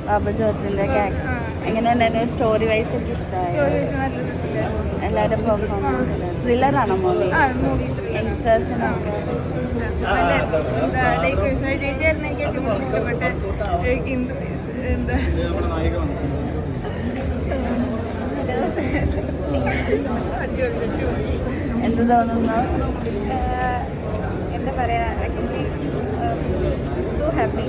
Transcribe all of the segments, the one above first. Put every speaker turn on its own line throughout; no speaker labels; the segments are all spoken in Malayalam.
ബാബു ജോർജിൻ്റെ ഒക്കെ എങ്ങനെയുണ്ടായിരുന്നു? സ്റ്റോറി വൈസ് ഒക്കെ ഇഷ്ടമായി? എല്ലാവരും പെർഫോമൻസ് ത്രില്ലറാണോ മൂവി? യങ്സ്റ്റേഴ്സിനൊക്കെ എന്ത് തോന്നുന്നു?
എന്താ പറയുക, ആക്ച്വലി സോ ഹാപ്പി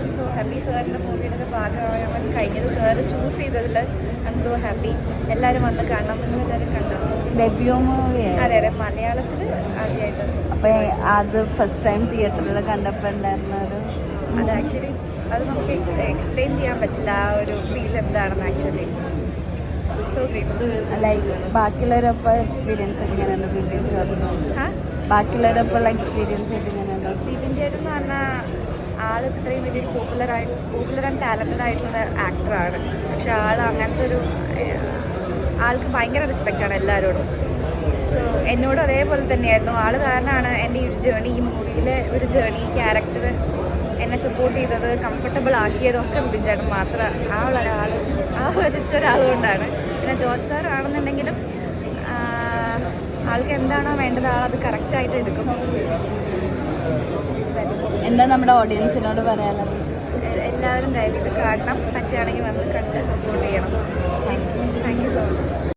സാറിൻ്റെ മൂവിയുടെ ഭാഗമാകാൻ കഴിഞ്ഞത്. സാറ് ചൂസ് ചെയ്തതിൽ ഐ എം സോ ഹാപ്പി. എല്ലാവരും വന്ന് കാണണം, നിങ്ങളെല്ലാവരും കണ്ടോ?
Debut movie?
അതെ അതെ, മലയാളത്തിൽ ആദ്യമായിട്ട്.
അപ്പോൾ അത് ഫസ്റ്റ് ടൈം തിയേറ്ററിൽ കണ്ടപ്പോൾ ഉണ്ടായിരുന്ന ഒരു
അത് ആക്ച്വലി അത് നമുക്ക് എക്സ്പ്ലെയിൻ ചെയ്യാൻ പറ്റില്ല, ആ ഒരു ഫീൽ എന്താണെന്ന്. Actually so great.
ലൈക്ക് ബാക്കിയുള്ളവരൊപ്പം എക്സ്പീരിയൻസ് ആയിട്ട് ഇങ്ങനെയുണ്ട് ബിബിൻ ജോർജ്? ബാക്കിയുള്ളവരൊപ്പമുള്ള എക്സ്പീരിയൻസ് ആയിട്ട് ഇങ്ങനെയുണ്ടോ?
ബിബിൻ ചേട്ടൻ എന്ന് പറഞ്ഞാൽ ആൾ ഇത്രയും വലിയൊരു പോപ്പുലർ ആൻഡ് ടാലൻറ്റഡ് ആയിട്ടുള്ള ആക്ടറാണ്. പക്ഷെ ആൾ അങ്ങനത്തെ ഒരു ആൾക്ക് ഭയങ്കര റെസ്പെക്റ്റാണ് എല്ലാവരോടും. സോ എന്നോടും അതേപോലെ തന്നെയായിരുന്നു. ആൾ കാരണമാണ് എൻ്റെ ഈ ഒരു ജേണി, ഈ മൂവിയിലെ ഒരു ജേണി, ഈ ക്യാരക്ടർ എന്നെ സപ്പോർട്ട് ചെയ്തത്, കംഫർട്ടബിൾ ആക്കിയതൊക്കെ ബിബിൻ ചേട്ടൻ മാത്രം. ആ ഒരൊരാൾ കൊണ്ടാണ്. പിന്നെ ജോർജ് സാർ ആണെന്നുണ്ടെങ്കിലും ആൾക്ക് എന്താണോ വേണ്ടത് ആളത് കറക്റ്റായിട്ട് എടുക്കും.
എന്താ നമ്മുടെ ഓഡിയൻസിനോട് പറയാനുള്ളത്?
എല്ലാവരും ദയവായിട്ട് കാണണം, പറ്റുകയാണെങ്കിൽ വന്ന് കണ്ട് സപ്പോർട്ട് ചെയ്യണം. Thank you so much.